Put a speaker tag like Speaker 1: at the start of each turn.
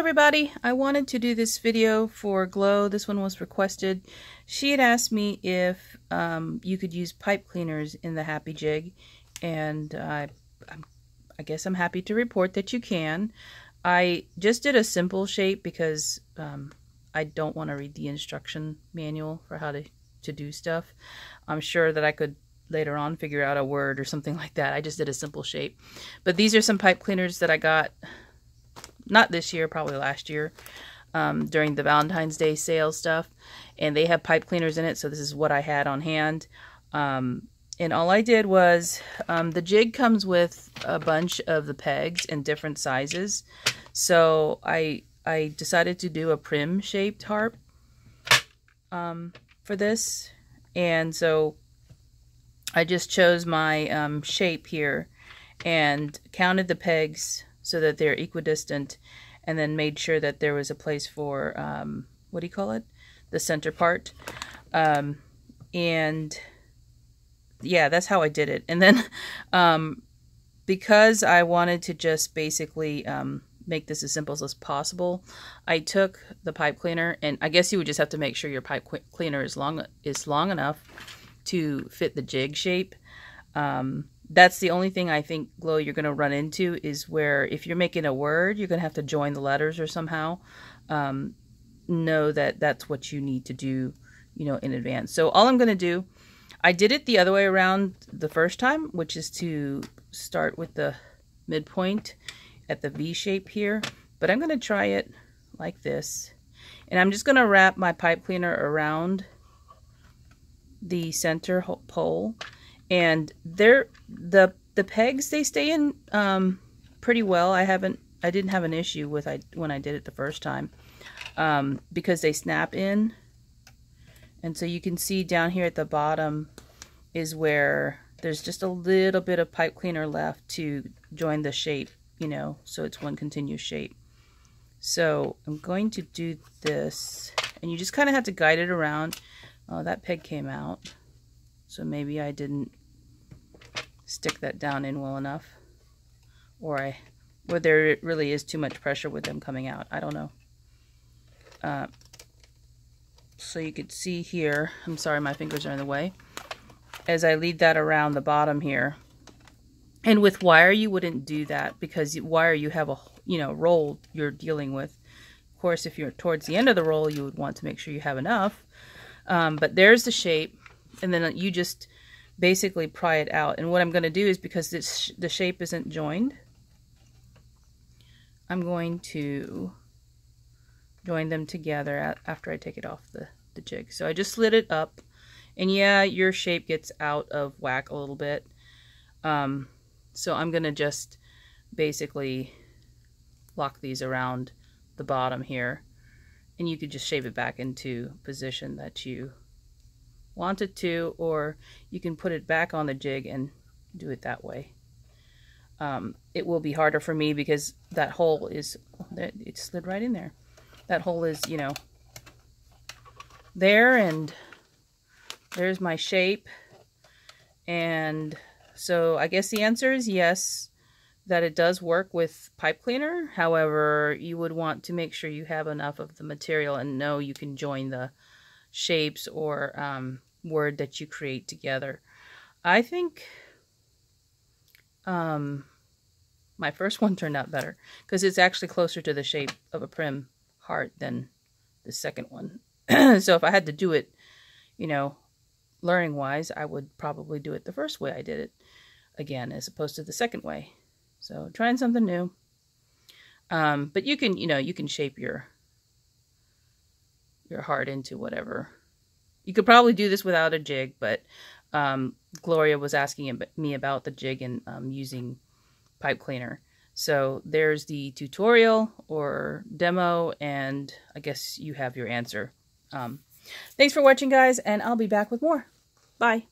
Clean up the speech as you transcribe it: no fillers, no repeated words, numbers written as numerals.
Speaker 1: everybody, I wanted to do this video for Glow. This one was requested. She had asked me if you could use pipe cleaners in the Happy Jig, and I guess I'm happy to report that you can. I just did a simple shape because I don't want to read the instruction manual for how to do stuff. I'm sure that I could later on figure out a word or something like that. I just did a simple shape. But these are some pipe cleaners that I got, not this year, probably last year, during the Valentine's Day sale stuff. And they have pipe cleaners in it, so this is what I had on hand. And all I did was, the jig comes with a bunch of the pegs in different sizes. So I decided to do a prim shaped harp for this. And so I just chose my shape here and counted the pegs so that they're equidistant, and then made sure that there was a place for, what do you call it? The center part. And yeah, that's how I did it. And then because I wanted to just basically make this as simple as possible, I took the pipe cleaner, and I guess you would just have to make sure your pipe cleaner is long enough to fit the jig shape. That's the only thing I think, Glow, you're going to run into, is where if you're making a word, you're going to have to join the letters or somehow. Know that that's what you need to do, you know, in advance. So all I'm going to do, I did it the other way around the first time, which is to start with the midpoint at the V shape here. But I'm going to try it like this. And I'm just going to wrap my pipe cleaner around the center pole. And the pegs, they stay in pretty well. I didn't have an issue with when I did it the first time, because they snap in. And so you can see down here at the bottom is where there's just a little bit of pipe cleaner left to join the shape, you know, so it's one continuous shape. So I'm going to do this, and you just kind of have to guide it around. Oh, that peg came out, so maybe I didn't stick that down in well enough, or there really is too much pressure with them coming out. I don't know. So you could see here, I'm sorry, my fingers are in the way, as I lead that around the bottom here. And with wire, you wouldn't do that, because wire, you have a, you know, roll you're dealing with. Of course, if you're towards the end of the roll, you would want to make sure you have enough. But there's the shape, and then you just basically pry it out. And what I'm going to do is, because the shape isn't joined, I'm going to join them together after I take it off the jig. So I just slid it up, and yeah, your shape gets out of whack a little bit. So I'm going to just basically lock these around the bottom here, and you could just shape it back into position that you want it to, or you can put it back on the jig and do it that way. It will be harder for me because that hole is, it slid right in there. That hole is, you know, there, and there's my shape. And so I guess the answer is yes, that it does work with pipe cleaner. However, you would want to make sure you have enough of the material and know you can join the shapes or word that you create together. I think my first one turned out better, because it's actually closer to the shape of a prim heart than the second one. So if I had to do it, you know, learning wise, I would probably do it the first way I did it again, as opposed to the second way. So trying something new. But you can, you know, you can shape your heart into whatever. You could probably do this without a jig, but Gloria was asking me about the jig and using pipe cleaner. So there's the tutorial or demo, and I guess you have your answer. Thanks for watching, guys, and I'll be back with more. Bye.